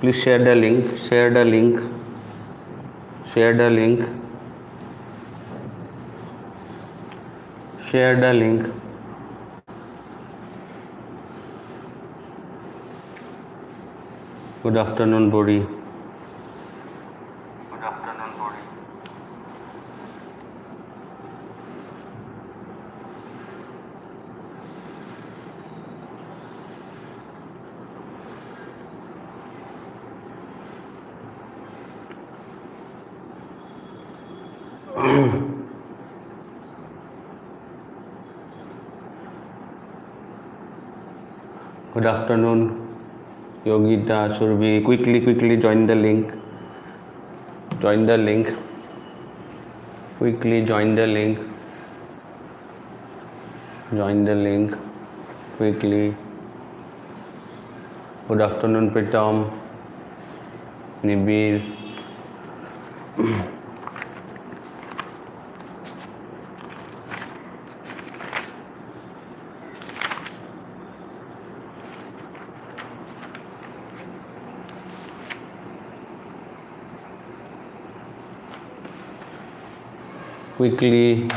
Please share the link. Share the link. Share the link. Share the link. Good afternoon, Bori. Good afternoon, Bori. Good afternoon, Yogita, Surbi. Quickly join the link. Join the link. Quickly join the link. Join the link. Quickly. Good afternoon, Pritam, Nibir. Quickly.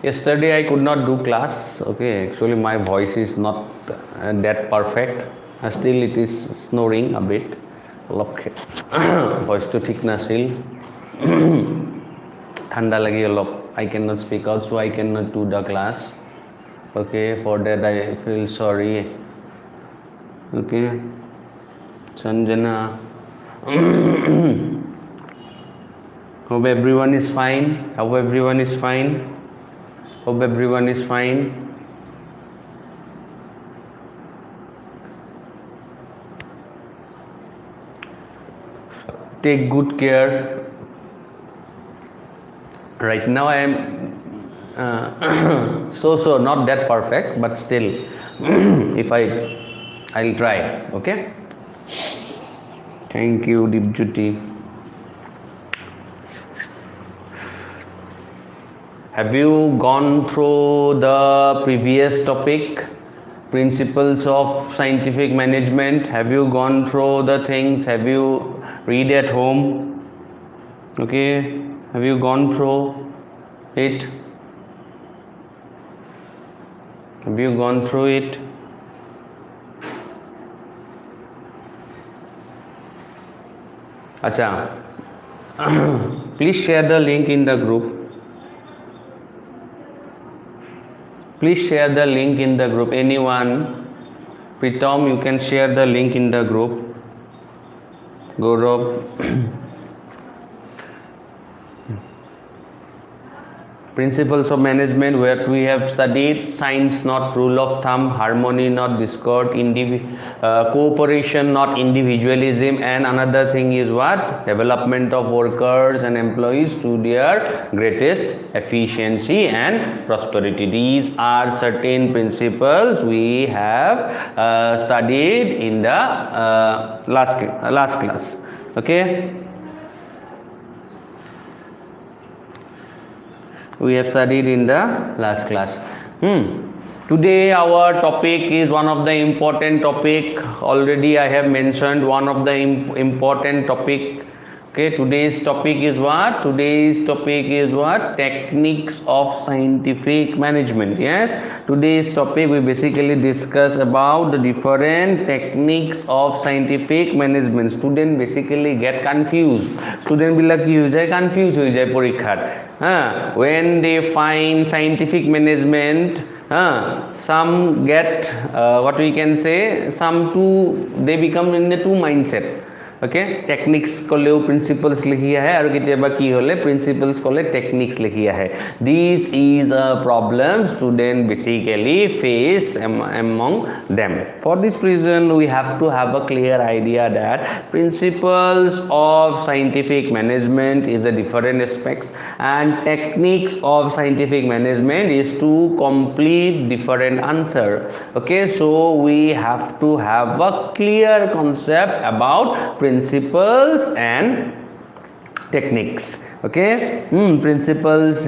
Yesterday I could not do class. Okay, actually my voice is not that perfect. Still it is snoring a bit. Voice to thik nasil. Thanda lagi alop. I cannot speak out, so I cannot do the class. Okay, for that I feel sorry. Okay. Sanjana. Hope everyone is fine. Hope everyone is fine. Hope everyone is fine. Take good care. Right now I am so not that perfect, but still if I'll try. Okay. Thank you, Deepjuti. Have you gone through the previous topic, principles of scientific management? Have you gone through the things? Have you read at home? Okay. Have you gone through it? Have you gone through it? Acha. Please share the link in the group. Please share the link in the group. Anyone? Pritam, you can share the link in the group. Gaurav. Principles of management, where we have studied science not rule of thumb, harmony not discord, cooperation not individualism, and another thing is what? Development of workers and employees to their greatest efficiency and prosperity. These are certain principles we have studied in the last class. Okay. We have studied in the last class. Today our topic is one of the important topic. Already I have mentioned one of the important topic. Okay, today's topic is what? Today's topic is what? Techniques of scientific management. Yes, today's topic we basically discuss about the different techniques of scientific management. Student basically get confused. Student will like confused ho jay porikhat. When they find scientific management, some get what we can say, some two, they become in the two mindset. Okay, techniques kolleo principles likhiya hai aru ketiaba ki hole principles kolle techniques likhiya hai. This is a problem student basically face among them. For this reason we have to have a clear idea that principles of scientific management is a different aspects and techniques of scientific management is to complete different answer. Okay, so we have to have a clear concept about principles and techniques. Okay, principles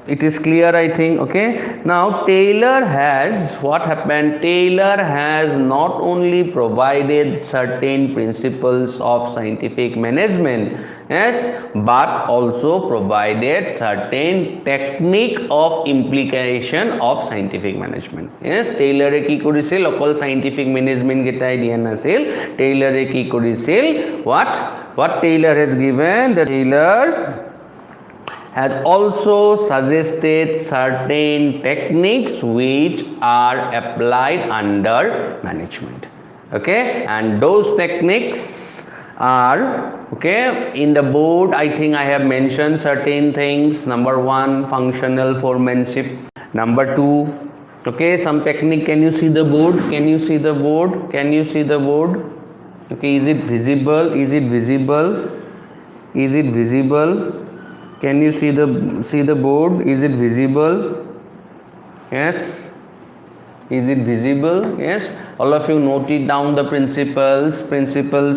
it is clear, I think. Okay, now Taylor has, what happened, Taylor has not only provided certain principles of scientific management, yes, but also provided certain technique of implication of scientific management. Yes, Taylor ki korisil okol scientific management getai dia nasil, Taylor ki korisil what Taylor has given, the Taylor has also suggested certain techniques which are applied under management. Okay, and those techniques are, okay, in the board I think I have mentioned certain things. Number 1, functional foremanship. Number 2, okay, some technique. Can you see the board? Can you see the board? Can you see the board? Okay, is it visible? Is it visible? Is it visible? Can you see the board? Is it visible? Yes. Is it visible? Yes. All of you noted down the principles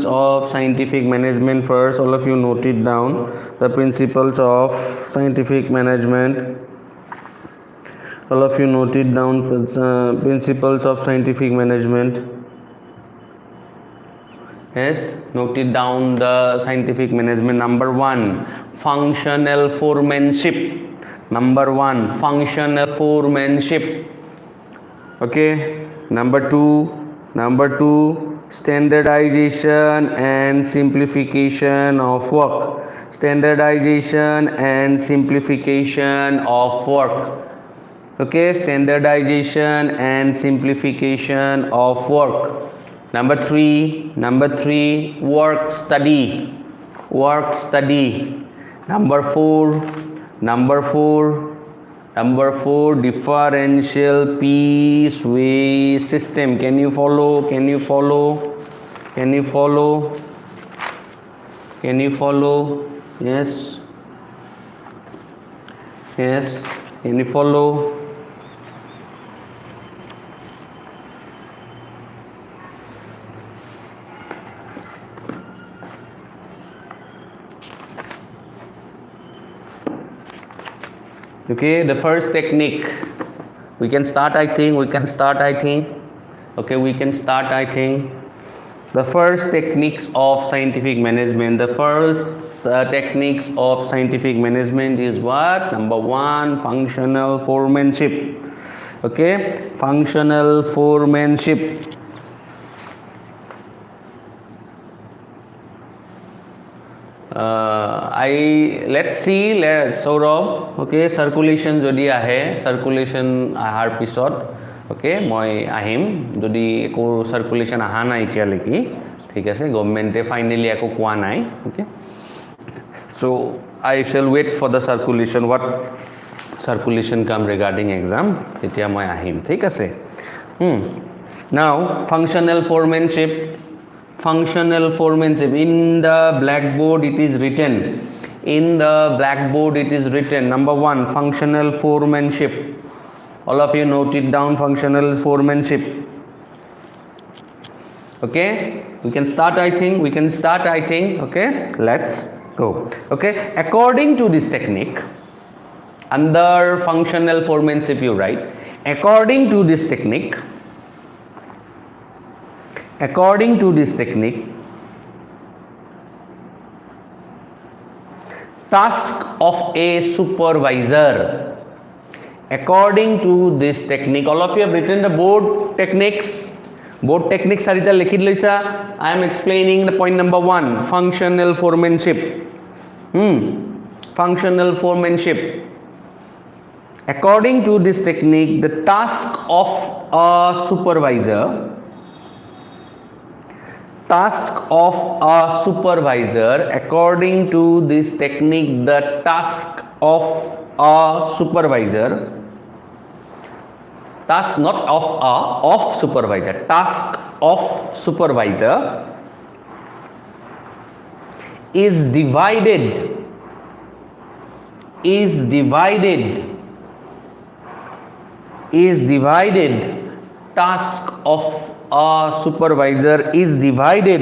of scientific management first. All of you noted down the principles of scientific management. All of you noted down principles of scientific management. Yes, noted down the scientific management. Number 1, functional foremanship. Number 1, functional foremanship. Okay. Number 2, standardization and simplification of work. Standardization and simplification of work. Okay, standardization and simplification of work. Number 3, work study. Number 4, differential piecewise system. Can you follow? Yes. Can you follow? Okay, the first technique. We can start, I think. Okay, we can start, I think. The first techniques of scientific management. The first techniques of scientific management is what? Number 1, functional foremanship. Okay, functional foremanship. Let's see, Saurabh, okay, circulation jodi ahe, circulation ahar pisot, okay, moi ahim, jodi eko circulation aha nai etia leki, thik ase, government e finally eko koa nai, okay. So I shall wait for the circulation, what circulation come regarding exam, etia moi ahim, thik ase. Now, functional foremanship. In the blackboard it is written. Number 1, functional foremanship. All of you note it down, functional foremanship. Okay, we can start, I think. Okay, let's go. Okay, according to this technique, under functional foremanship you write, according to this technique, task of a supervisor. According to this technique, all of you have written the board techniques. Sarita likhit loisa. I am explaining the point number 1, functional foremanship. Functional foremanship. According to this technique, the task of a supervisor, according to this technique, the task of a supervisor, task of supervisor is divided task of a supervisor is divided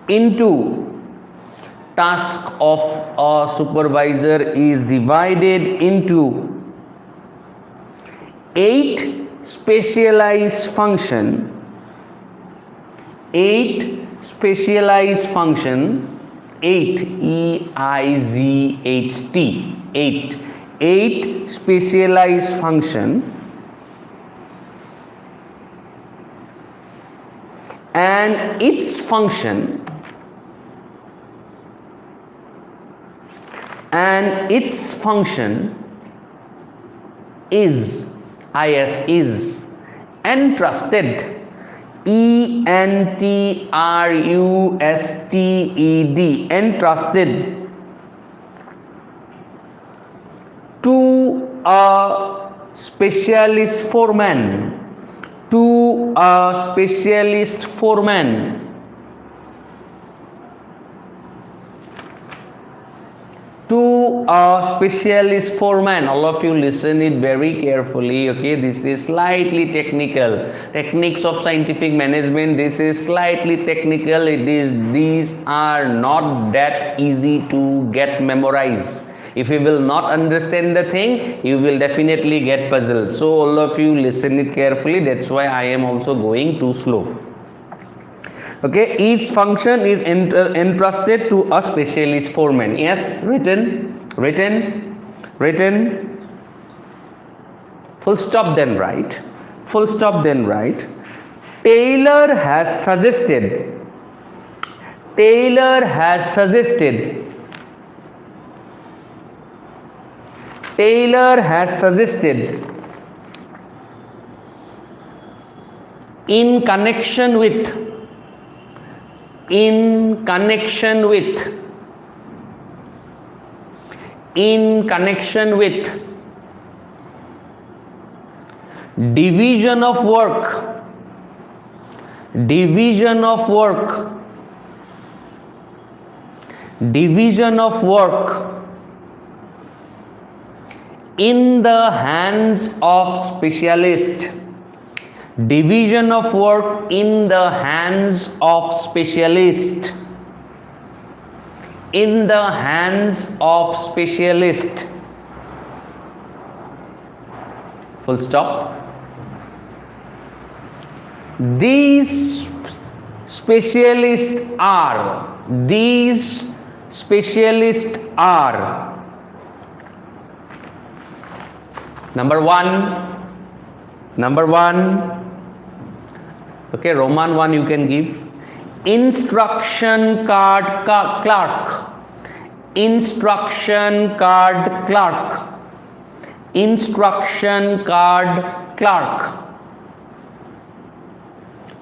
into task of a supervisor is divided into 8 specialized function, 8 specialized function, 8 E-I-Z-H-T, 8 specialized function, and its function is is entrusted, entrusted, entrusted to a specialist foreman, to a specialist foreman, to a specialist foreman. All of you listen it very carefully, okay? This is slightly technical. Techniques of scientific management, this is slightly technical. These are not that easy to get memorized. If you will not understand the thing, you will definitely get puzzled. So all of you listen it carefully. That's why I am also going too slow. Okay, each function is entrusted to a specialist foreman. Yes, written. Full stop then write. Taylor has suggested in connection with division of work in the hands of specialist, division of work in the hands of specialist, in the hands of specialist. Full stop. These specialists are number one, okay, Roman 1 you can give. Instruction card clerk,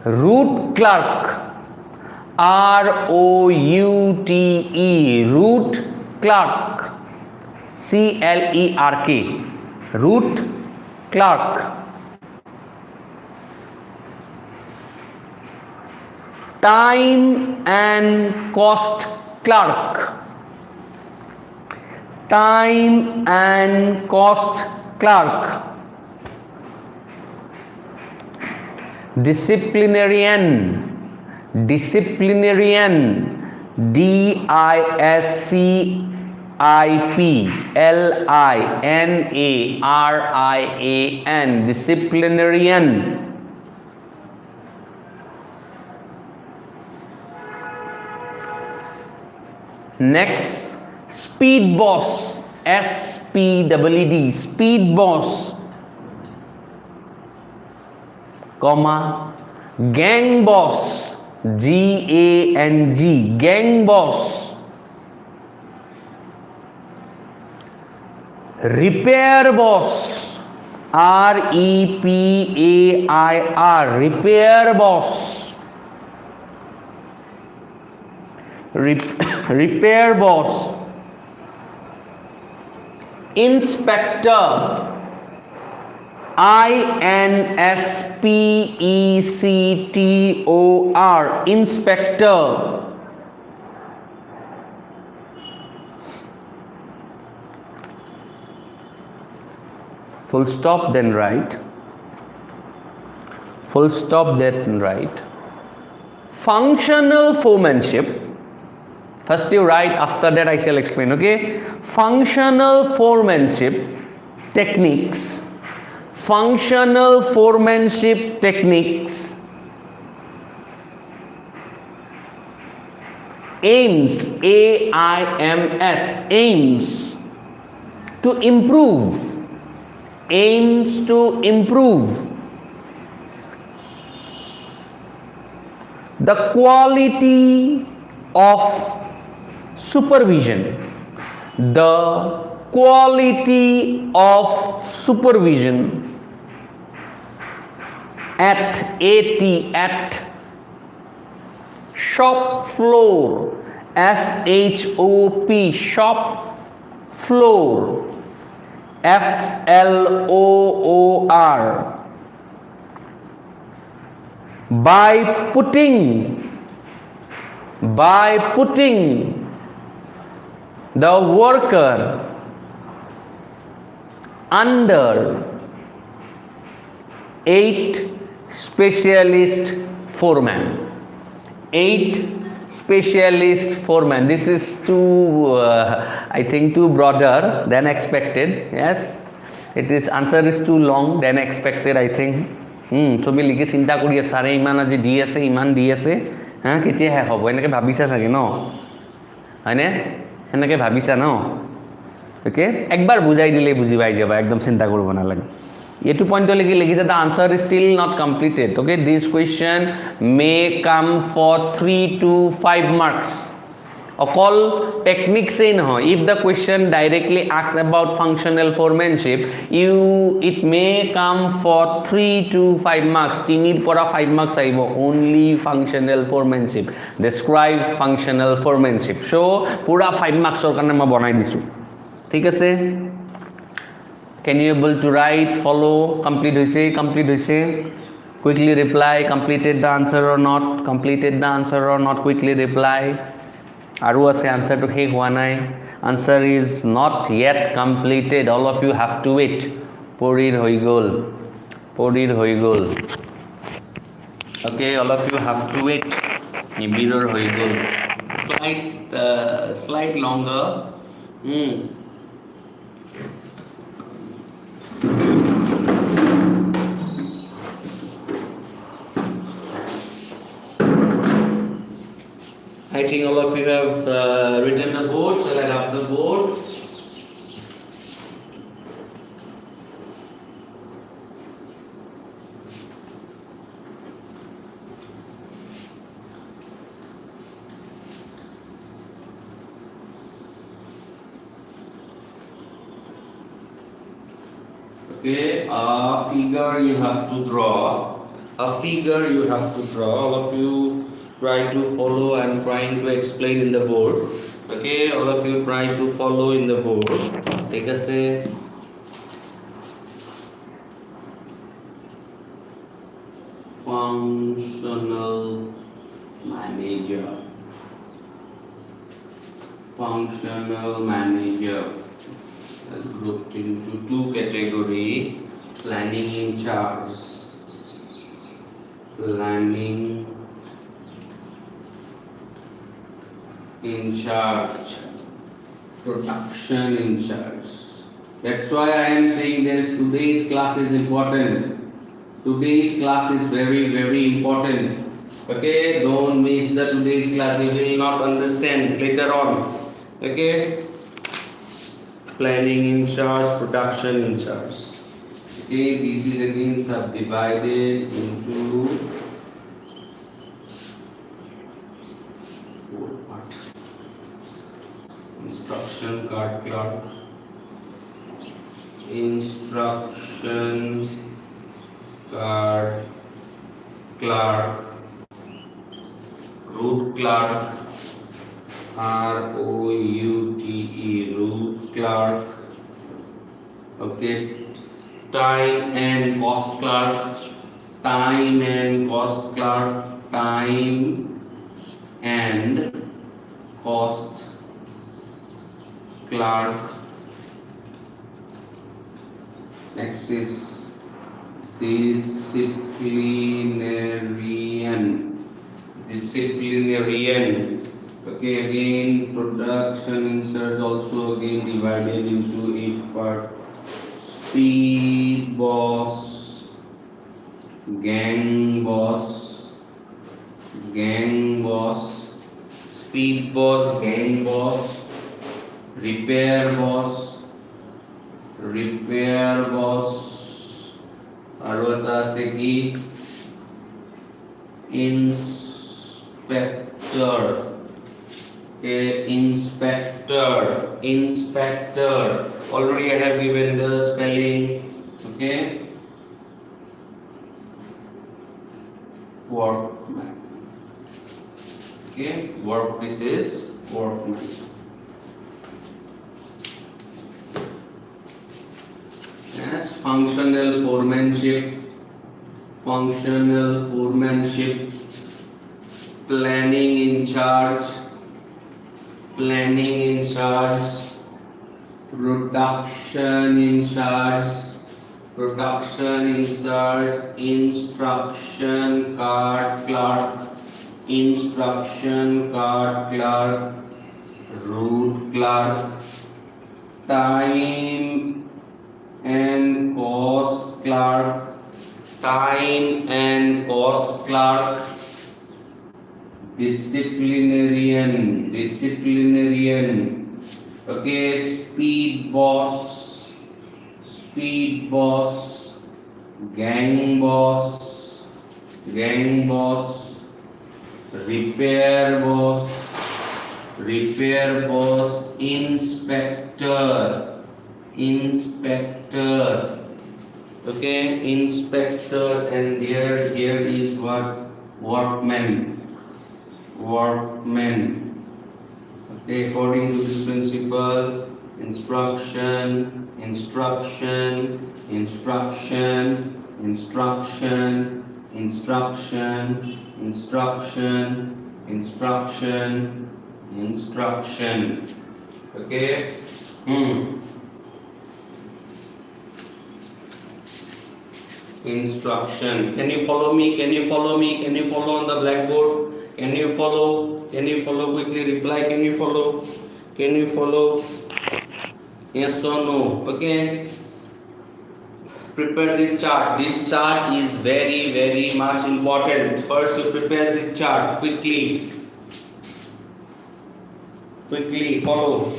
route clerk, R-O-U-T-E, route clerk, C-L-E-R-K, route clerk. Time and cost clerk, disciplinarian, D-I-S-C-I-P-L-I-N-A-R-I-A-N, disciplinarian. Next, speed boss, S-P-E-E-D, speed boss, comma, gang boss, G-A-N-G, gang boss, repair boss, R-E-P-A-I-R, repair boss, repair boss. Inspector, I-N-S-P-E-C-T-O-R, inspector. Full stop then write. Functional foremanship First you write, after that I shall explain, okay? Functional foremanship techniques. Functional foremanship techniques aims, A-I-M-S, aims to improve, aims to improve the quality of supervision, the quality of supervision at shop floor, S-H-O-P, shop floor, F-L-O-O-R, by putting the worker under 8 specialist foreman. 8 specialist foreman. This is too, I think, too broader than expected. Yes, it is. Answer is too long than expected, I think. Chobhi likhi chinta kori ase sare iman aji di ase, iman di ase. Ha ketia he hobo enake bhabisa sage no, hane enake bhabisa no. Okay, ekbar bujai dile buji pai jaba, ekdom chinta koribo na lage. Etu point likhi the answer is still not completed. Okay, this question may come for 3 to 5 marks. All techniques in if the question directly asks about functional foremanship, it may come for 3 to 5 marks. 3 pora 5 marks only functional foremanship. Describe functional foremanship. So pura 5 marks or karne ma banai disu. Thik ase? Can you able to write, follow, complete hoise? Quickly reply, completed the answer or not? Completed the answer or not? Quickly reply. Aru ase answer to he hua nai. Answer is not yet completed. All of you have to wait. Porir hoi gol. Okay, all of you have to wait. Nibiror hoi gol. Slight longer. I think all of you have written the board, so I have the board. Okay, a figure you have to draw. All of you try to follow. I'm trying to explain in the board. Okay, all of you try to follow in the board. Take a say. Functional manager. Grouped into 2 categories. Planning in charge. Production in charge. That's why I am saying today's class is important. Today's class is very, very important. Okay, don't miss the today's class. You will not understand later on. Okay, planning in charge, production in charge. Okay, this is again subdivided into 4 parts. Instruction card clerk, route clerk, R-O-U-T-E, route clerk. Okay, time and cost clerk, time and cost clerk. Next is disciplinarian. Okay, again production inserts also again divided into 8 parts. Speed boss, gang boss, speed boss, gang boss, repair boss, और होता है कि inspector, inspector. Already I have given the spelling. Okay, workman. Okay, this is workman. Yes, functional foremanship, planning in charge, production in charge, instruction card clerk, route clerk, time and cost clerk, disciplinarian. Okay, speed boss, gang boss, repair boss, inspector. Okay, inspector, and here is what? Workman. Okay, according to this principle, instruction, okay. Instruction. Can you follow me? Can you follow on the blackboard? Can you follow quickly? Reply. Can you follow? Yes or no? Okay, prepare the chart. This chart is very much important. First you prepare the chart quickly follow.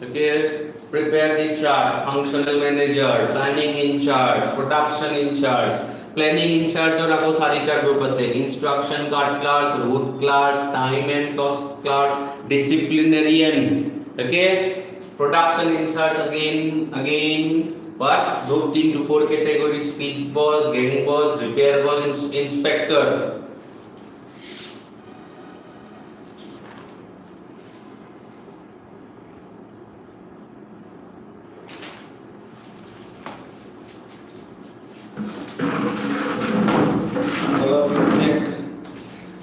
Okay, prepare the chart. Functional manager, planning in charge, production in charge. Planning in charge और आपको सारी टा group আছে instruction card clerk, route clerk, time and cost clerk, disciplinarian. Okay, production in charge again what grouped into 4 categories: speed boss, gang boss, repair boss, inspector.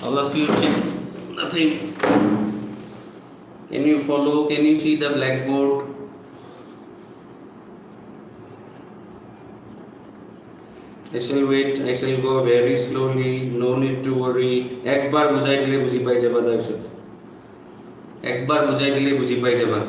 All of you check. Nothing. Can you follow? Can you see the blackboard? I shall wait. I shall go very slowly. No need to worry. एक बार बुझाई दिले बुझी पाई जाबा दाइसो. एक बार बुझाई दिले बुझी पाई जाबा.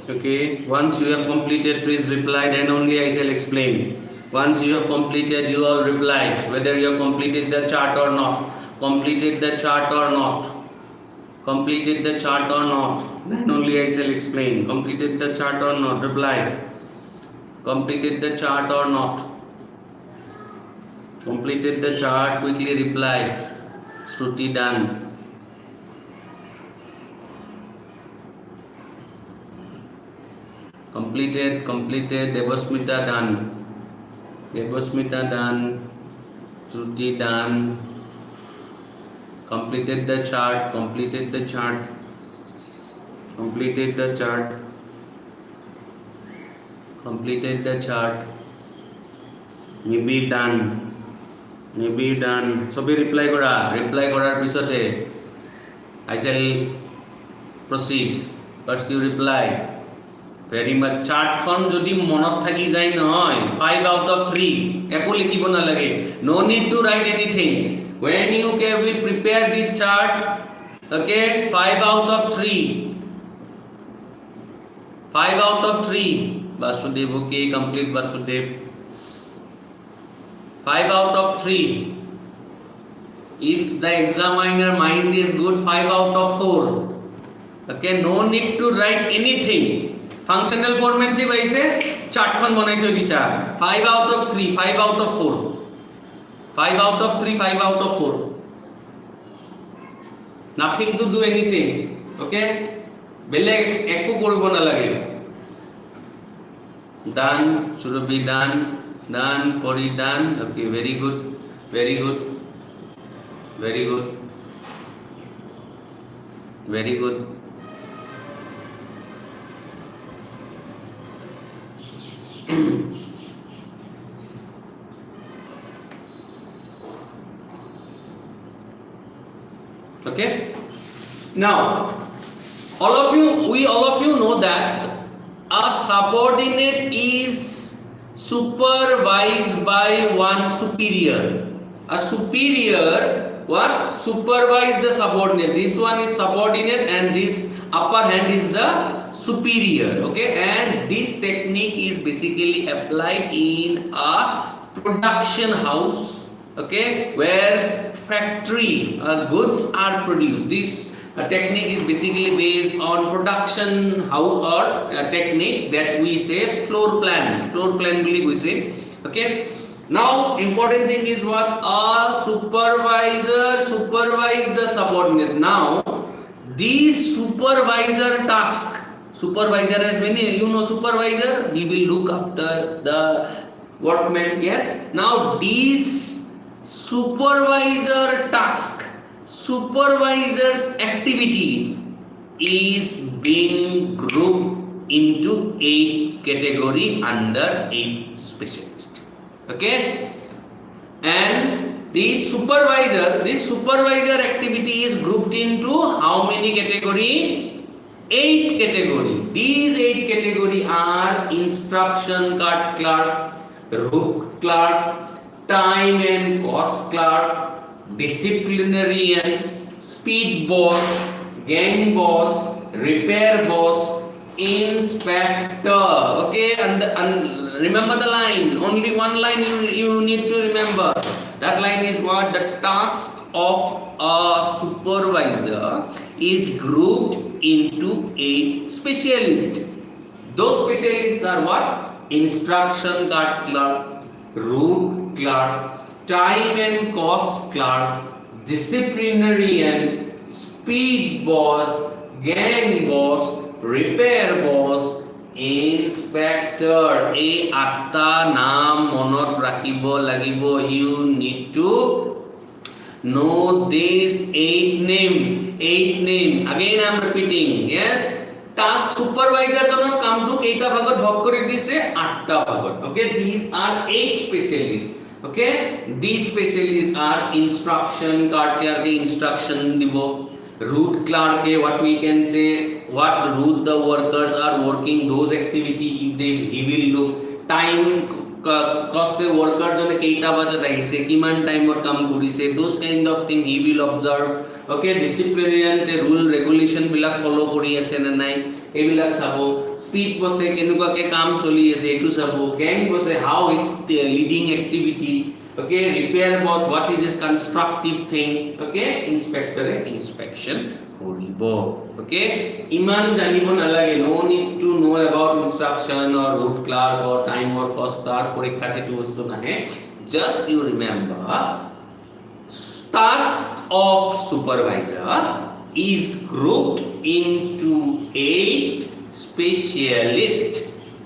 Okay, once you have completed, please reply, then only I shall explain. Once you have completed, you all reply whether you have completed the chart or not. Completed the chart or not. Then only I shall explain. Completed the chart or not. Reply. Completed the chart or not. Completed the chart. Quickly reply. Shruti done. completed. Devasmita done. Shruti done. Completed the chart. Maybe done. Sobi reply korar pisote I shall proceed. First you reply. Very much chart khon jodi monot thaki jai noy 5 out of 3 eko likhibo na lage. No need to write anything. When you will prepare the chart, okay, 5 out of 3. Vasudev, okay, complete Vasudev. 5 out of 3. If the examiner mind is good, 5 out of 4. Okay, no need to write anything. Functional formanship aise chart khon banai thoi disa 5 out of 3, 5 out of 4. 5 out of 3, 5 out of 4. Nothing to do anything. Okay, beleg ekko koribo na lage. Done, Surabhi done, Pori done. Okay, very good. Okay, now all of you know that a subordinate is supervised by one superior. A superior supervise the subordinate. This one is subordinate and this upper hand is the superior. Okay, and this technique is basically applied in a production house. Okay, where factory goods are produced. This technique is basically based on production house or techniques that we say floor plan we say. Okay, now important thing is what? A supervisor supervise the subordinate. Now these supervisor has many, supervisor, he will look after the workmen. Yes, now these supervisor's activity is being grouped into 8 category under 8 specialists. Okay, and this supervisor activity is grouped into how many category? 8 category. These 8 category are instruction card clerk, route clerk, time and cost clerk, disciplinarian, speed boss, gang boss, repair boss, inspector. Okay, and remember the line. Only one line you need to remember. That line is what? The task of a supervisor is grouped into 8 specialists. Those specialists are what? Instruction card clerk, route clerk, time and cost clerk, disciplinarian, speed boss, gang boss, repair boss, inspector. A atta naam monot rakhibo lagibo. You need to know this 8 name. Again I am repeating. Yes, task supervisor janor কাম টু কেইটা ভাগত ভাগ কৰি দিছে 8টা ভাগত. Okay, these are 8 specialists. Okay, these specialists are instruction card clerk instruction dibo, route clerk what we can say, what route the workers are working, those activity he will look. Time cost worker jone keita bajat ahise, kiman time or kam korise, those kind of thing he will observe. Okay, disciplinarian rule regulation bilak follow kori ase na nai ebilak sabo. Speed boss kenuka ke kam choli ase etu sabo. Gang boss how it's leading activity. Okay, repair boss what is his constructive thing. Okay, inspector inspection koribo. Okay, iman janibo nalage. No need to know about instruction or route clerk or time or cost clerk porikha te bostu nahe. Just you remember, task of supervisor is grouped into 8 specialists.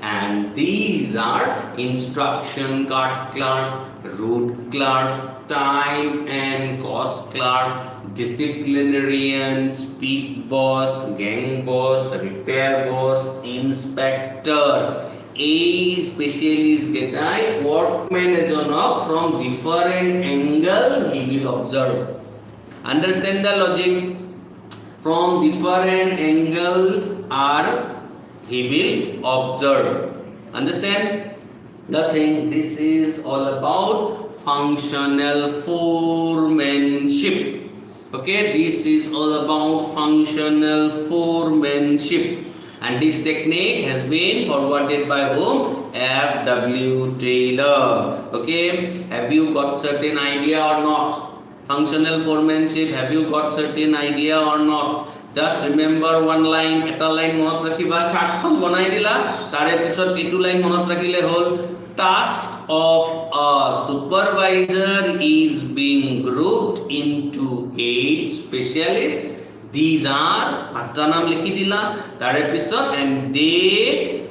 and these are instruction card clerk, route clerk, time and cost clerk, disciplinarian, speed boss, gang boss, repair boss, inspector. A specialist getai workman ejonok from different angle he will observe. Understand the logic? From different angles are he will observe. Understand? The thing, this is all about functional foremanship. Okay, this is all about functional foremanship. And this technique has been forwarded by whom? F.W. Taylor. Okay, have you got certain idea or not? Functional foremanship, have you got certain idea or not? Just remember one line, eta line monot rakhiba, chart khon banai dila, tare pisot etu line monot rakhile hol. Task of a supervisor is being grouped into 8 specialists. These are atta naam likhi dila, tare pisot, and they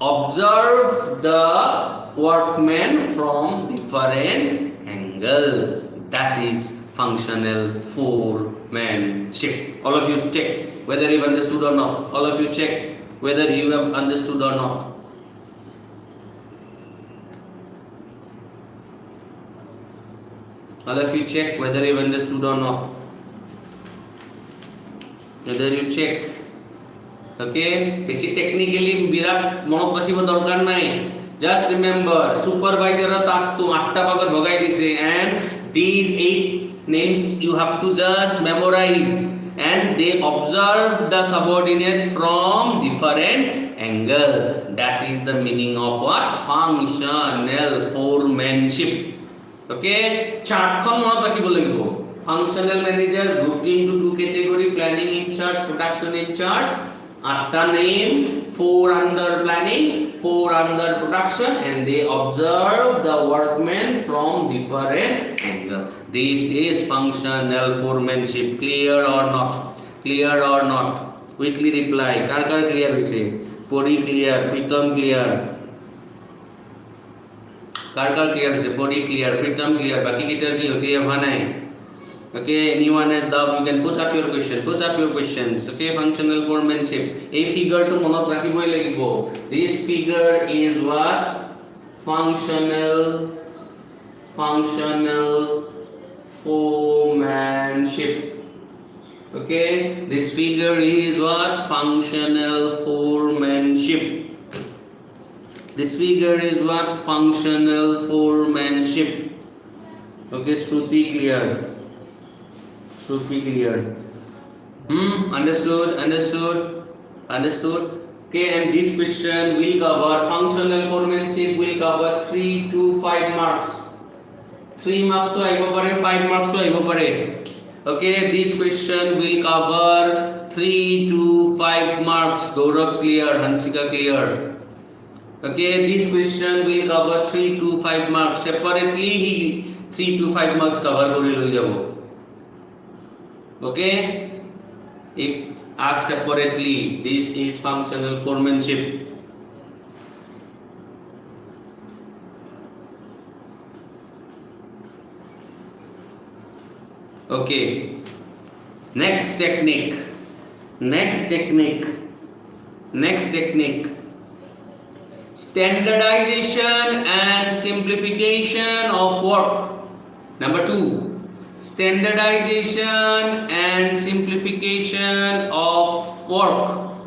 observe the workmen from different angles. That is functional foremanship. All of you check whether you have understood or not. All of you check whether you have understood or not. All of you check whether you have understood or not. Whether you check. Okay? Basic technically birat monot rakhibo dorkar nai. Just remember, supervisor task to 8 ta pagar bhagai dise, and these 8 names you have to just memorize, and they observe the subordinate from different angle. That is the meaning of what? Functional foremanship. Okay? Chart khon monot rakhibo lagibo. Functional manager grouped into 2 category: planning in charge, production in charge. 8 ta name, 4 under planning, 4 under production, and they observe the workmen from different angles. This is functional foremanship. Clear or not? Clear or not? Quickly reply. Kar clear hoise? Pori clear, Pritam clear. Kar clear hoise? Pori clear, Pritam clear. Baki kitar ki clear hoa nai? Okay, anyone has doubt, you can put up your question. Put up your questions. Okay, functional foremanship. A figure to monot rakhiboi lagibo. This figure is what? Functional foremanship. Okay, this figure is what? Functional foremanship. This figure is what? Functional foremanship. Okay, Shruti clear. Should be clear. Understood. Okay, and this question will cover functional foremanship, will cover 3 to 5 marks. 3 marks so aibo pare, 5 marks so aibo pare. Okay, this question will cover 3 to 5 marks. Gaurav clear, Hansika clear. Okay, this question will cover 3 to 5 marks. Separately 3 to 5 marks cover kori loi jabo. Okay, if asked separately, this is functional foremanship. Okay, next technique. Standardization and simplification of work. Number 2. Standardization and simplification of work.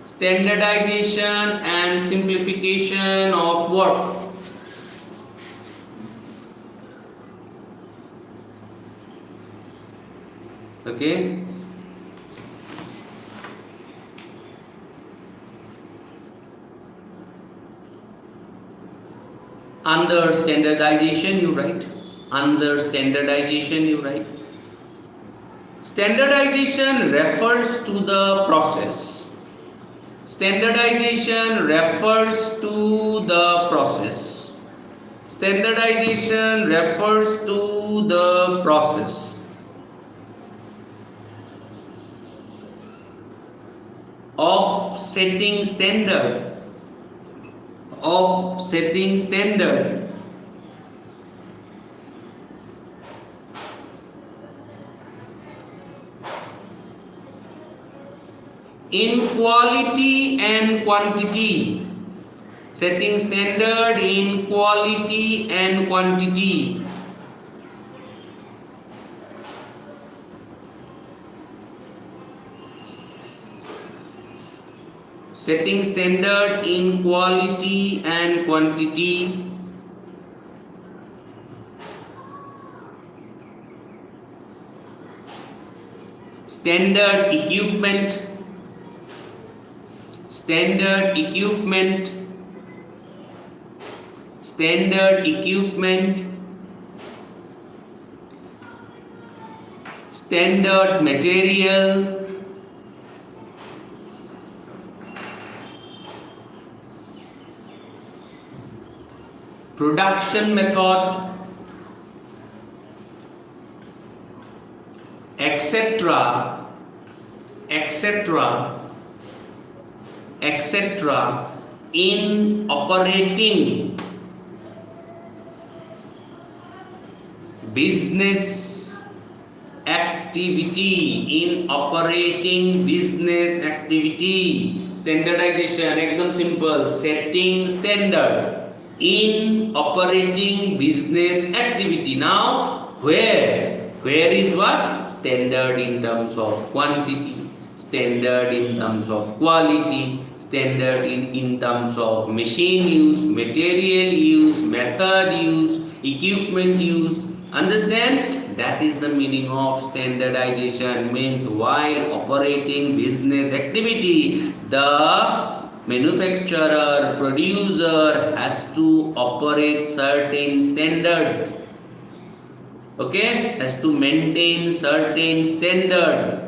Standardization and simplification of work. Okay. Under standardization you write. Under standardization you write. Standardization refers to the process. Standardization refers to the process. Standardization refers to the process of setting standard. of setting standard. In quality and quantity, setting standard in quality and quantity. Setting standard in quality and quantity. Standard equipment. Standard equipment. Standard equipment. Standard material. Production method, etc., etc., etc. in operating business activity, in operating business activity. Standardization ekdom simple, setting standard in operating business activity. Now where is what? Standard in terms of quantity, standard in terms of quality, standard in terms of machine use, material use, method use, equipment use. Understand? That is the meaning of standardization. Means while operating business activity, the manufacturer, producer has to operate certain standard. Okay, has to maintain certain standard.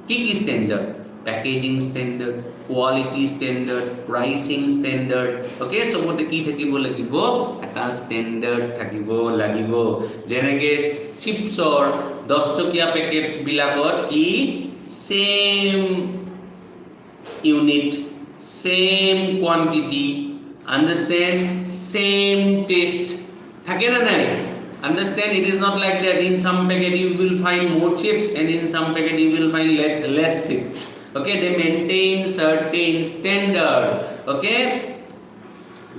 Key standard, packaging standard, quality standard, pricing standard. Okay, so what key thakibo lagibo, eta standard thakibo lagibo. Jenege chips or 10 tokia packet bilakot ki same unit, same quantity, understand, same taste. Thake na nai? Understand, it is not like that. In some packet you will find more chips and in some packet you will find less chips. Okay, they maintain certain standard. Okay,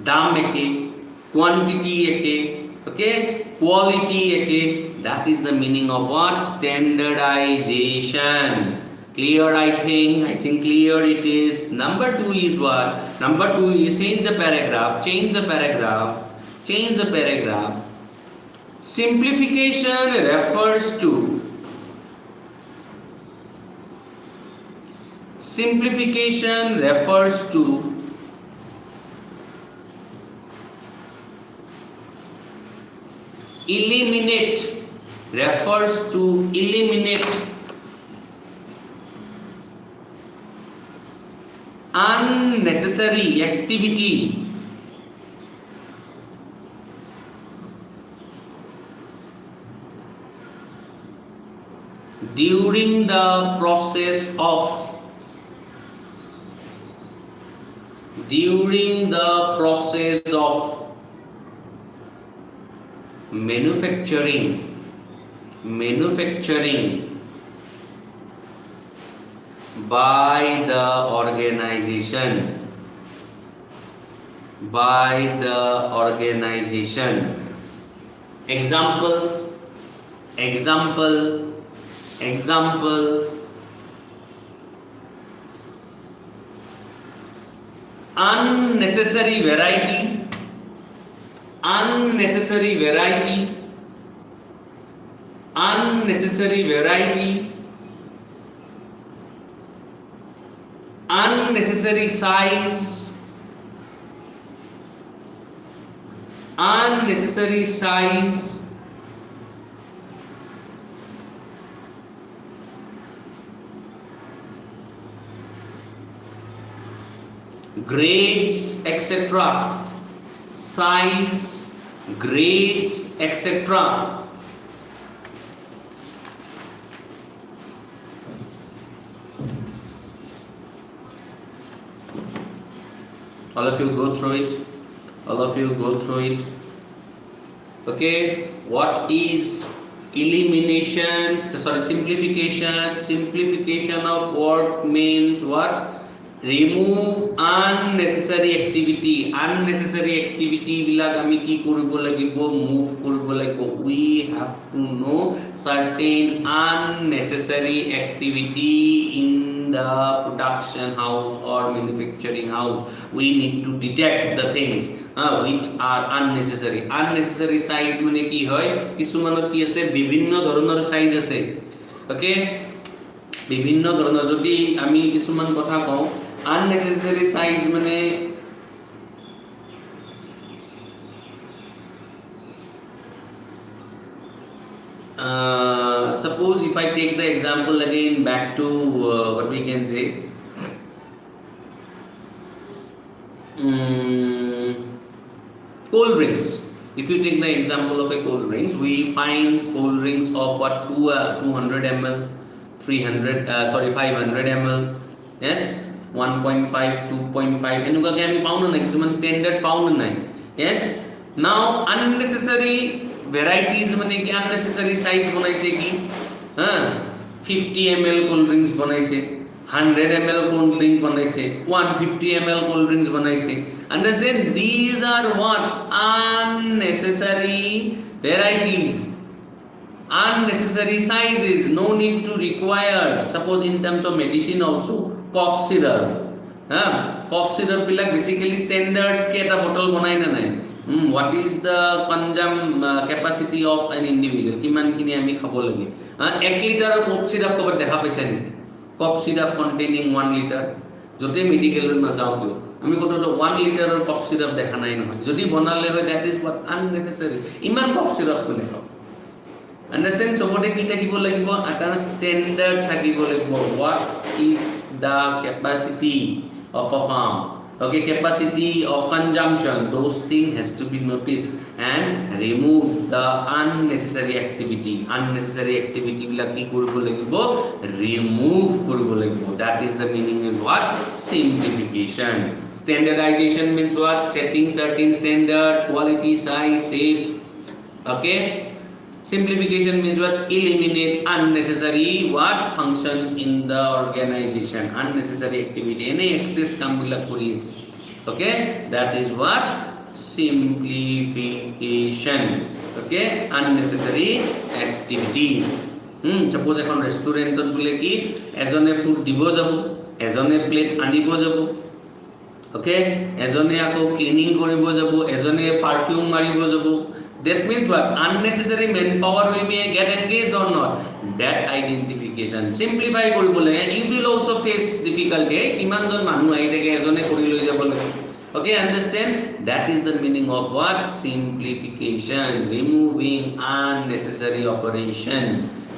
dam eke, quantity eke, okay, quality eke. That is the meaning of what? Standardization. Clear, I think clear it is. Number 2 is what? Number 2 is change the paragraph. Simplification refers to eliminate unnecessary activity during the process of manufacturing by the organization. Example, unnecessary variety, unnecessary size, grades, etc. Size, grades, etc. All of you go through it. All of you go through it. Okay, what is elimination, sorry, simplification? Simplification of work means what? Remove unnecessary activity. Unnecessary activity bilak ami ki koribo lagibo, move koribo lagibo. We have to know certain unnecessary activity in the production house or manufacturing house. We need to detect the things which are unnecessary. Unnecessary size মানে কি হয়, কিছুমানৰ কি আছে, বিভিন্ন ধৰণৰ size আছে। ওকে, বিভিন্ন ধৰণৰ, যদি আমি কিছুমান কথা কওঁ, unnecessary size মানে suppose if I take the example again back to what we can say, cold drinks. If you take the example of a cold drinks, we find cold drinks of what, 200 ml, 500 ml, yes, 1.5, 2.5, এনেকুৱাকে আমি পাওঁ নাই, কিছুমান standard পাওঁ নাই, yes. Now unnecessary varieties মানে কি, unnecessary size বনাইছে কি, 50 ml cold drinks বনাইছে, 100 ml cold drink বনাইছে, 150 ml cold drinks বনাইছে. Understand, these are what? Unnecessary varieties, unnecessary sizes, no need to require. Suppose in terms of medicine also, cough syrup, cough syrup bilak basically standard ke eta bottle banai na nai. What is the consumption capacity of an individual, kiman khini ami khabo lage, 1 liter cough syrup kobar dekha paisa ni, cough syrup containing 1 liter, jote medical na jao kyo আমি কত 1 লিটাৰৰ কফ syrup দেখা নাই নহয়, যদি বনালে হয় that is what unnecessary, Iman cough syrup কোনে খাব। Understand, সবতে কি থাকিব লাগিব, এটা স্ট্যান্ডার্ড থাকিব লাগিব, what is the capacity of a farm, okay, capacity of consumption, those thing has to be noticed and remove the unnecessary activity. Unnecessary activity bilak ki koribo lagibo, remove koribo lagibo. That is the meaning of what? Simplification. Standardization means what? Setting certain standard, quality, size, shape. Okay. Simplification means what? Eliminate unnecessary what? Functions in the organization, unnecessary activity, any excess kam bilak koriase. Okay, that is what? Simplification. Okay, unnecessary activities. Suppose এখন ৰেষ্টুৰেণ্টত বোলে কি এজনে food দিব যাব, এজনে plate আনিব যাব, ওকে, এজনে আকৌ ক্লিনিং কৰিব যাব, এজনে পাৰফিউম মাৰিব যাব. That means what? Unnecessary manpower will be get engaged or not. That identification. Simplify koribo lage. You will also face difficulty. Iman jon manu ahi thake ejone kori loi jabo lage. Okay, understand? That is the meaning of what? Simplification. Removing unnecessary operation.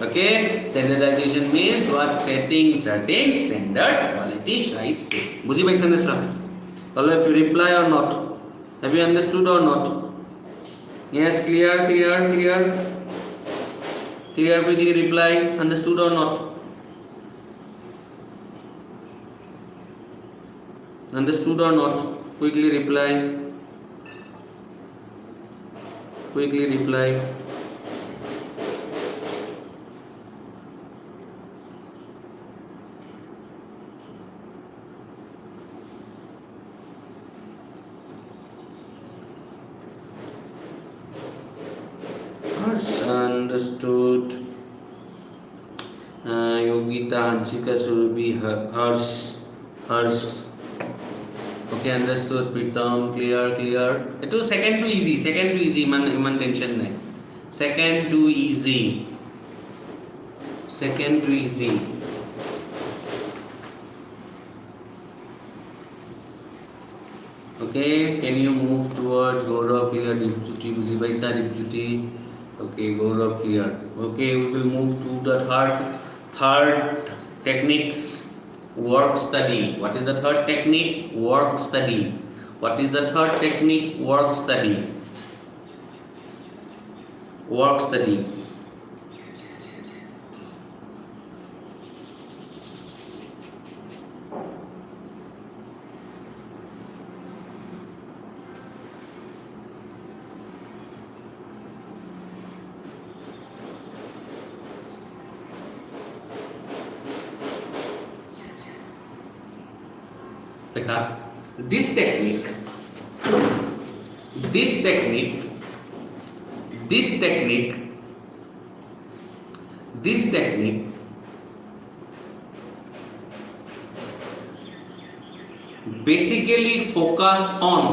Okay, standardization means what? Setting certain standard, quality, size. Buji paise na sir? All of you reply or not? Have you understood or not? Yes, clear, quickly reply. Understood or not? Understood or not? Quickly reply. Understood. Yogita, Hanshika, Surabhi, Harsh. Okay, understood. Pritam, clear. It was second to easy. Iman tension nahi. Second to easy. Okay, can you move towards Gaurav, clear, Dipjuti, Buji Baisa, Dipjuti. Okay, Gaurav, clear. Okay, we will move to the third techniques, work study. What is the third technique? Work study. What is the third technique? Work study. देखा this technique basically focus on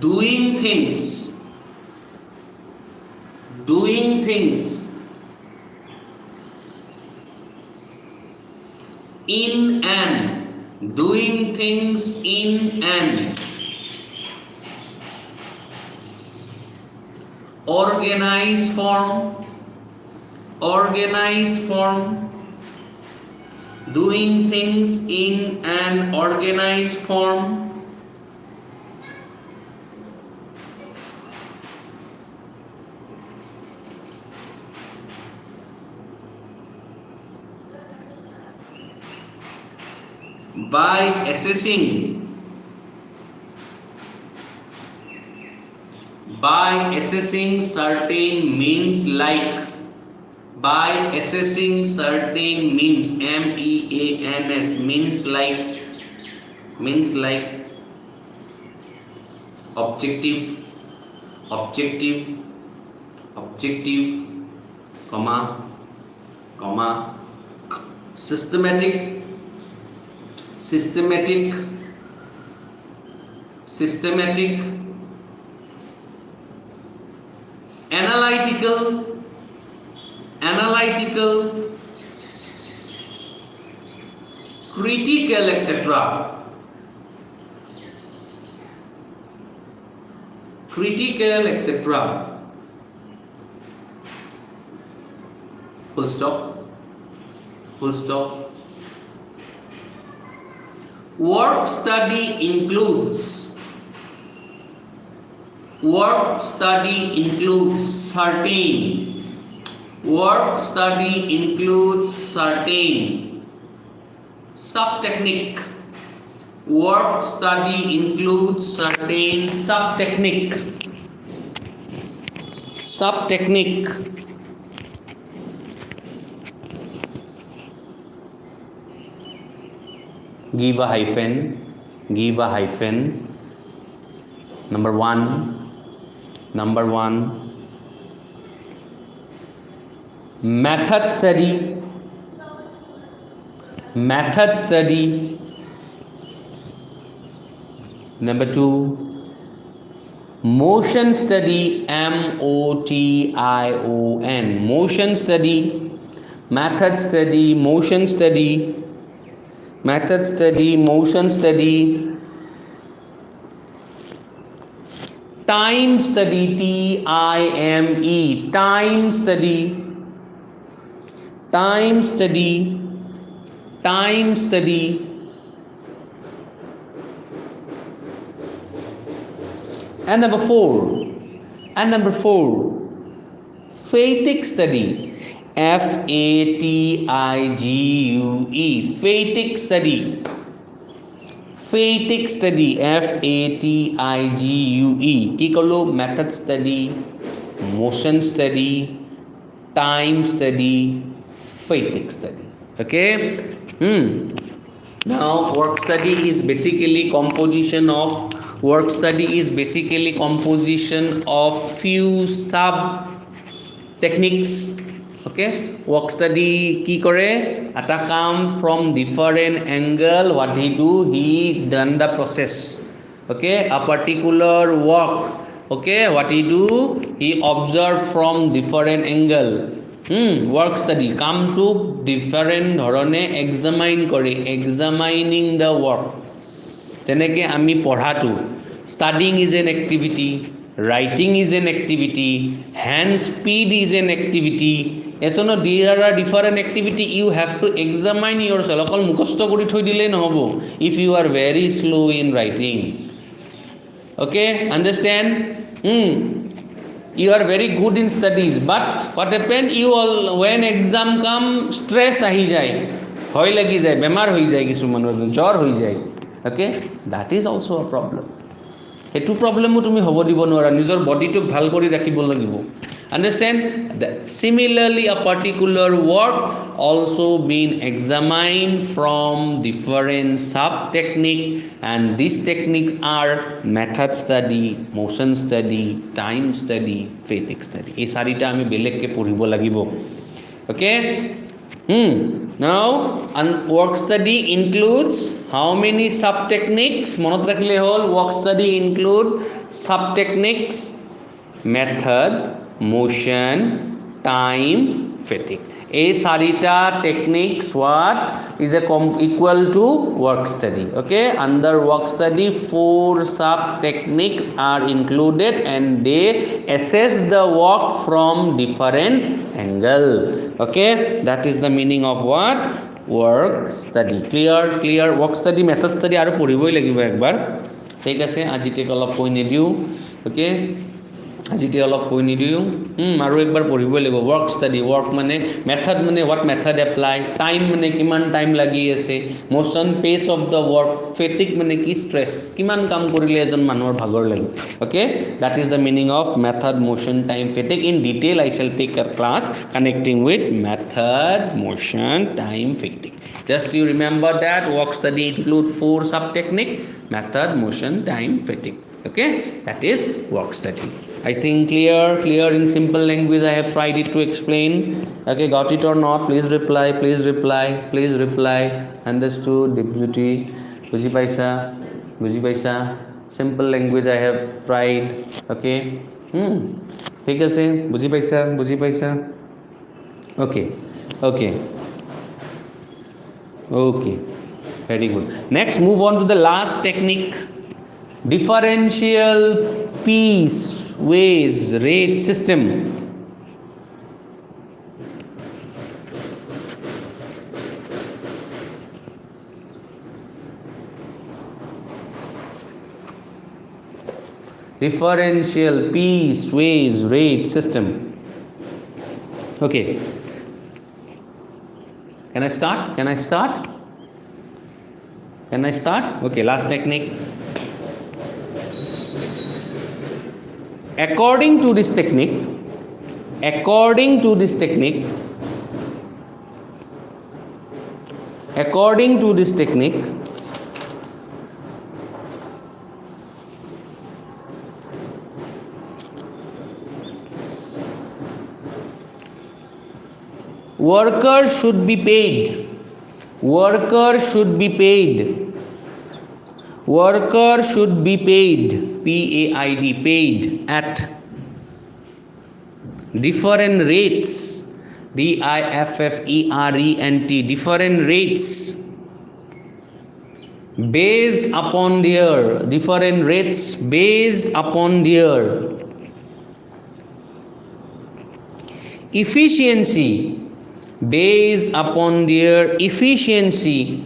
doing things in an organized form, doing things in an organized form, by assessing certain means like means like objective, comma systematic, analytical, critical, etc. Full stop. Work study includes certain sub-technique. Work study includes certain sub-technique. Give a hyphen. Number one, method study. Number two, motion study, MOTION, motion study. Method study, motion study. Time study, TIME, time study. And number four, phatic study, FATIGUE, phatic study, FATIGUE. কি করলো? method study, motion study, time study, phatic study. Okay. Now work study is basically composition of few sub techniques. Okay, work study কি কৰে? এটা কাম from different angle. What he do? He done the process. Okay, a particular work. Okay, what he do? He observe from different angle. Work study come to different ধৰণে examine কৰে, examining the work. যেনেকৈ আমি পঢ়াটো, studying is an activity, writing is an activity, hand speed is an activity. So no, there are different activity. You have to examine yourself. অকল মুখস্থ কৰি থৈ দিলে নহব if you are very slow in writing. Okay, understand? You are very good in studies, but what happen? You all when exam come, stress আহি যায়, ভয় লাগি যায়, বেমাৰ হৈ যায়, কিছুমানৰ জ্বৰ হৈ যায়. Okay, that is also a problem. সেইটো প্ৰব্লেমো তুমি হ'ব দিব নোৱাৰা নিজৰ বডিটোক ভাল কৰি ৰাখিব লাগিব understand that similarly a particular work also been examined from different sub technique and these techniques are method study motion study time study physics study এই চাৰিটা আমি বেলেগকে পঢ়িব লাগিব okay now work study includes how many sub techniques monot rakhile hol work study include sub techniques method motion time fatigue এই চাৰিটা techniques what is equal to work study okay under work study 4 sub techniques are included and they assess the work from different angle okay that is the meaning of what work study clear work study method study aru poriboi lagibo ekbar thik ase ajite olop koi nidiu okay আজিতে অলপ কৈ নিদিও আৰু একবাৰ পঢ়িবই লাগিব work study work মানে method মানে what method apply time মানে কিমান টাইম লাগি আছে motion pace of the work fatigue মানে কি stress কিমান কাম কৰিলে এজন মানুহৰ ভাগৰ লাগে okay that is the meaning of method motion time fatigue in detail I shall take a class connecting with method motion time fatigue just you remember that work study include 4 sub technique method motion time fatigue okay that is work study I think clear in simple language I have tried it to explain okay got it or not please reply understood deputy buji paisa simple language I have tried okay thik ase buji paisa okay very good next move on to the last technique differential piece ways rate system differential piece ways rate system okay can I start okay last technique according to this technique workers should be paid PAID paid at different rates DIFFERENT different rates based upon their efficiency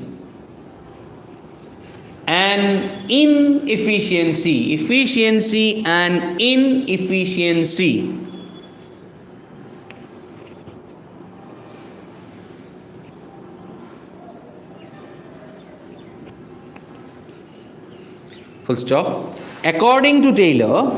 and inefficiency full stop according to Taylor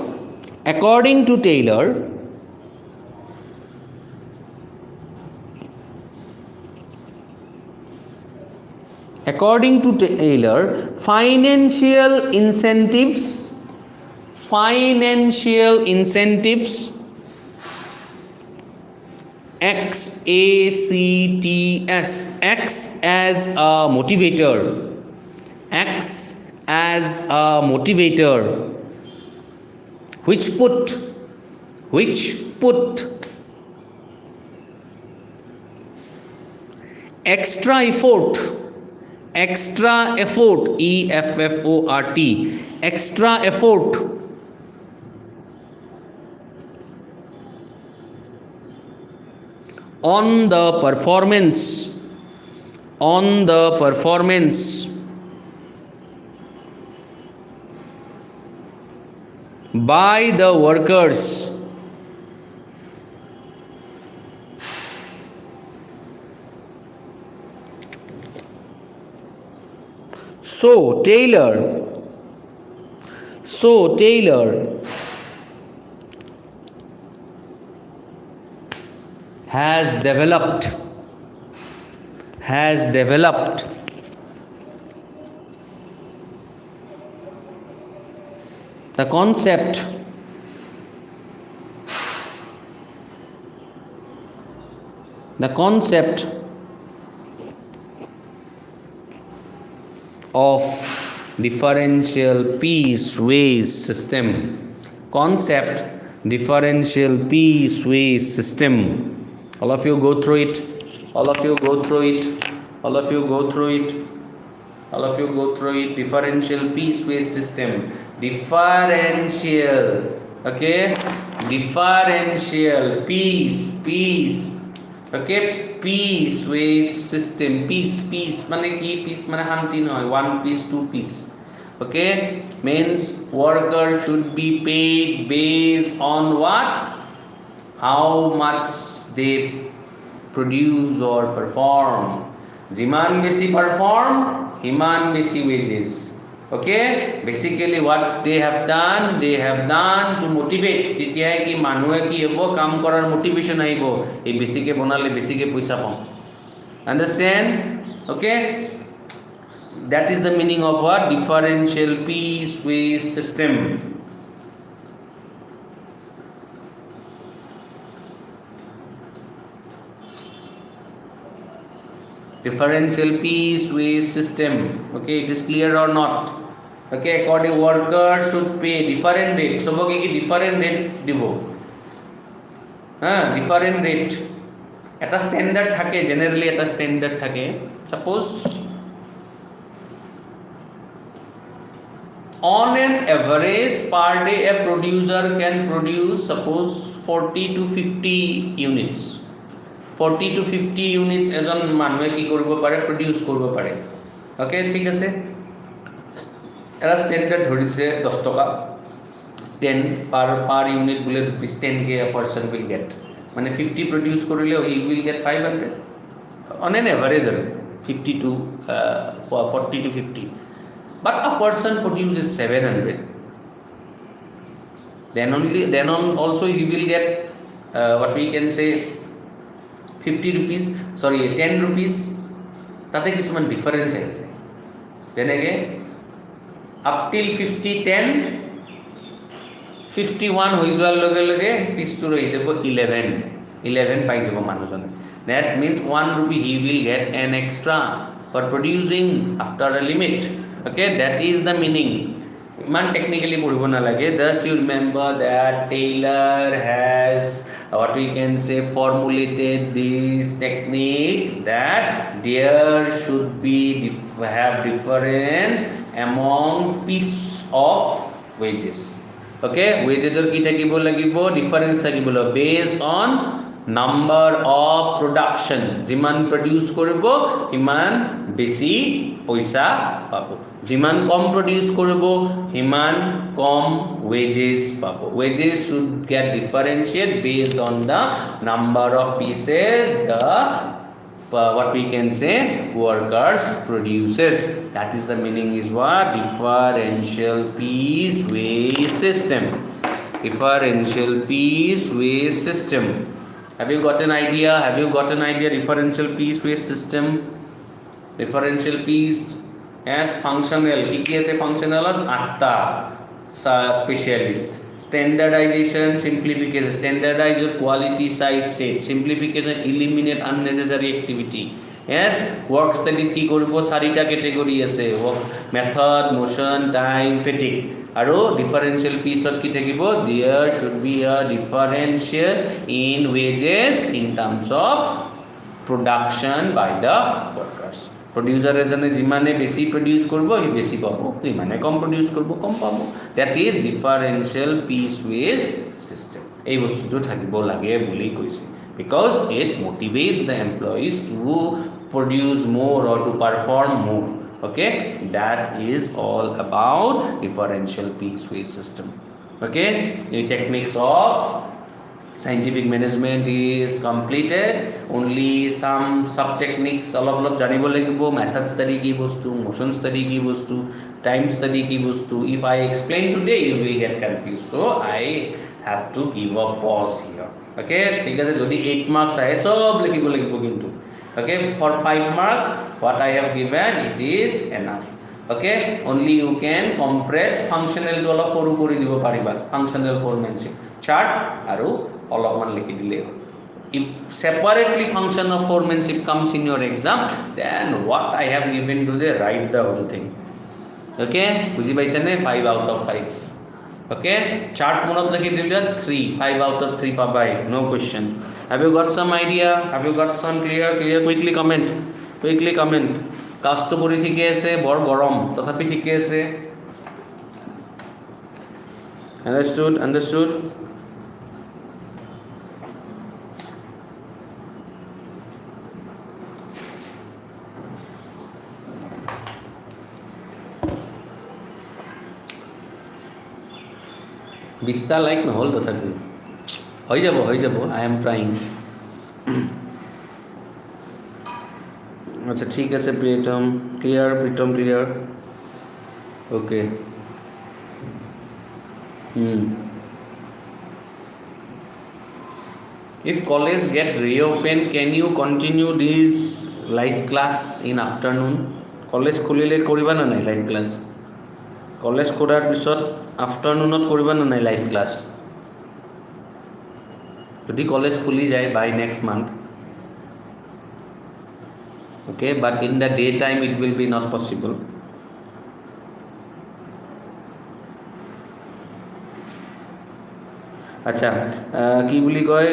financial incentives XACTS X as a motivator which put extra effort EFFORT extra effort on the performance by the workers So So Taylor has developed the concept of differential piecewise system. Differential piecewise system. All of you go through it. Differential piecewise system. Okay. Differential piece. Okay, piecewise system. Piece মানে কি? Piece মানে শান্তি নহয়, one piece, two piece. Okay, means worker should be paid based on what? How much they produce or perform. Jiman besi perform, himan besi wages. Okay, basically what they have done to motivate. Titiya ki manue ki hobo kam korar motivation aibo. Ei besike bonale besike paisa pam. Understand? Okay, that is the meaning of what? Differential piecewise system. Differential piecewise system. Okay, it is clear or not? Okay, according worker should pay different rate. Soboke ki different rate dibo. Different rate. Eta standard thake, generally eta standard thake. Suppose on an average per day a producer can produce suppose 40 to 50 units. 40 to 50 units এজন মানুহে কি কৰিব পাৰে? Produce কৰিব পাৰে। ওকে, ঠিক আছে। এটা স্ট্যান্ডার্ড ধৰিছে 10 টকা 10 per unit বুলে rupees 10k a person will get, মানে 50 produce কৰিলে he will get 500 on an average 50 to 40 to 50, but a person produces 700, then also he will get what we can say 50 rupees, sorry 10 rupees. তাতে কিছুমান difference আছে, যেনেকৈ up till 50 10 51 হৈ যোৱাৰ লগে লগে পিছটো ৰৈ যাব 11 পাই যাব মানুহজনে। That means 1 rupee he will get an extra for producing after a limit. Okay, that is the meaning. Iman technically পঢ়িব নালাগে, just you remember that Taylor has what we can say formulated this technique that there should be have difference among piece of wages. Okay, wages or ki thakibo lagibo, difference thakibo based on number of production. Jiman produce koribo iman beshi paisa pabo, jiman kom produce koribo iman kom wages pabo. Wages should get differentiate based on the number of pieces the what we can say workers produces. That is the meaning is what? Differential piecewise system. Differential piecewise system. Have you got an idea? Differential piecewise system. Differential piece as functional. Ki ase functional? Atta specialist. Standardization, simplification. Standardize your quality, size, shape. Simplification, eliminate unnecessary activity. Yes, work study ki koribo 4ta category ase: work method, motion, time, fatigue. Aro differential piece ki thakibo, there should be a differential in wages in terms of production by the workers. Producer এজনে যিমানে বেশি produce করব হি বেশি পাবো, যিমানে কম produce করব কম পাবো। That is differential piecewise system. এই বস্তুটো থাকিব লাগে বুলি কৈছে, because it motivates the employees to produce more or to perform more. Okay, that is all about differential piecewise system. Okay, এই techniques of Scientific management is completed. Only some sub techniques অলপ জানিব লাগিব, method study কি বস্তু, motion study কি বস্তু, time study কি বস্তু. If I explain today you will get confused, so I have to give a pause here. Okay, ঠিক আছে, যদি 8 marks আহে সব লিখিব লাগিব কিন্তু. Okay, for 5 marks what I have given it is enough. Okay, only you can compress functional to অলপ সৰু কৰি দিব পাৰিবা, functional foremanship chart আৰু অলপমান লিখি দিলে হ'ল. If separately function of foremanship comes in your exam, then what I have given to the write the whole thing. Okay, বুজি পাইছে নে? 5 out of 5. Okay, chart মনত লিখি দিলে 3, 5 out of 3 পাবাই, no question. Have you got some idea? Have you got some clear? Quickly comment. কাজ তো কৰি ঠিকে আছে, বৰ গৰম তথাপি ঠিকে আছে. Understood. বিস্তা লাইক নহ'ল তথাপি হৈ যাব আই এম ট্ৰাইং. আচ্ছা ঠিক আছে, Pritam clear. Okay, if college get reopen can you continue this live class in afternoon? College খুলিলে কৰিবা না নাই লাইভ ক্লাছ? কলেজ কৰাৰ পিছত আফটাৰনুনত কৰিবা না নাই লাইভ ক্লাছ? যদি কলেজ খুলি যায় by next month, okay, but in the daytime it will be not possible. আচ্ছা, কি বুলি কয়,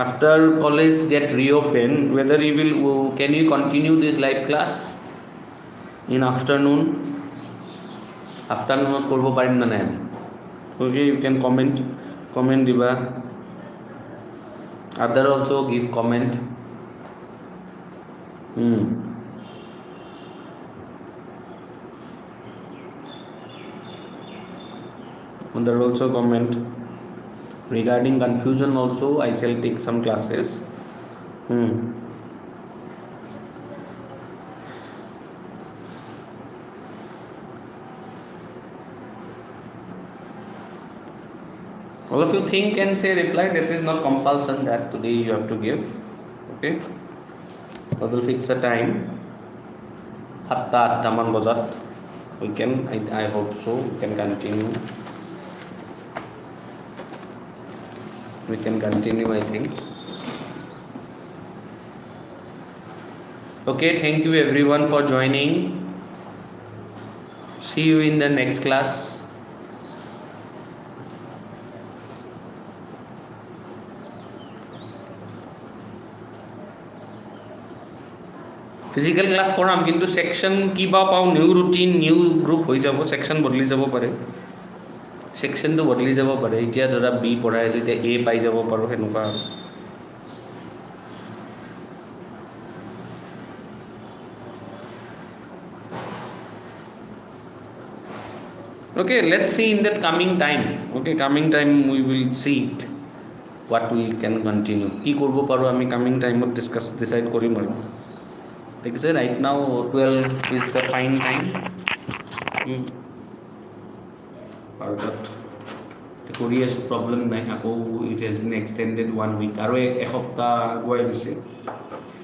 after college get reopen whether you will can you continue this live class in afternoon? আফটাৰনুনত কৰিব পাৰিম না নাই? okay, you can comment দিবা. other also give comment. There also comment regarding confusion also. I shall take some classes. All of you think and say reply. That is not compulsion that today you have to give. Okay, I will fix a time. 7:08 মান বজাত we can, I hope so, we can continue. I think. Okay, thank you everyone for joining. See you in the next class. Physical class কৰাম কিন্তু section কিবা পাওঁ, new routine new group হৈ যাব, section বদলি যাব পাৰে, সেকশনটো বদলি যাব পাৰে. এতিয়া ধৰা বি পঢ়াই আছোঁ, এতিয়া এ পাই যাব পাৰোঁ, সেনেকুৱা আৰু. Okay, let's see in that coming time. Okay, coming time we will see it, what we can continue. কি কৰিব পাৰোঁ আমি কামিং টাইমত ডিসাইড কৰিম আৰু. ঠিক আছে, right now 12 is the fine time. কৰি আছোঁ, প্ৰব্লেম নাই. আকৌ it has been extended 1 week, আৰু এসপ্তাহ আগুৱাই দিছে.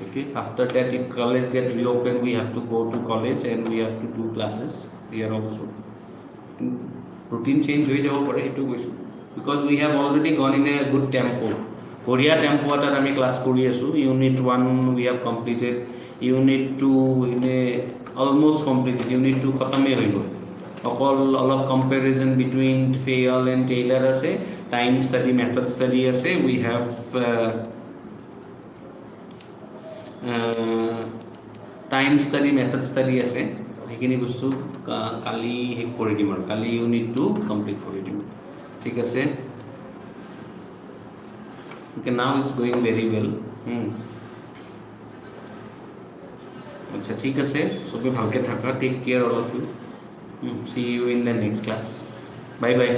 Okay, after that if college get reopen we have to go to college and we have to do classes here also. Routine change হৈ যাব পাৰে, সেইটো কৈছোঁ, because we have already gone in a good tempo. বঢ়িয়া tempo এটাত আমি class কৰি আছোঁ. Unit 1 we have completed, unit 2 ইনে অলমোষ্ট কমপ্লিটেড, ইউনিট 2 খতমেই হৈ গ'ল. অকল অলপ কম্পেৰিজন বিটুইন ফেয়াল এণ্ড টেইলাৰ আছে, টাইম ষ্টাডি, মেথড ষ্টাডি আছে. We have time study, method study আছে. সেইখিনি বস্তু কালি শেষ কৰি দিম আৰু কালি ইউনিট 2 কমপ্লিট কৰি দিম. ঠিক আছে, okay, now it's going very well. আচ্ছা ঠিক আছে, সবে ভালকে থাকা, take care all of you. See you in the next class. Bye bye.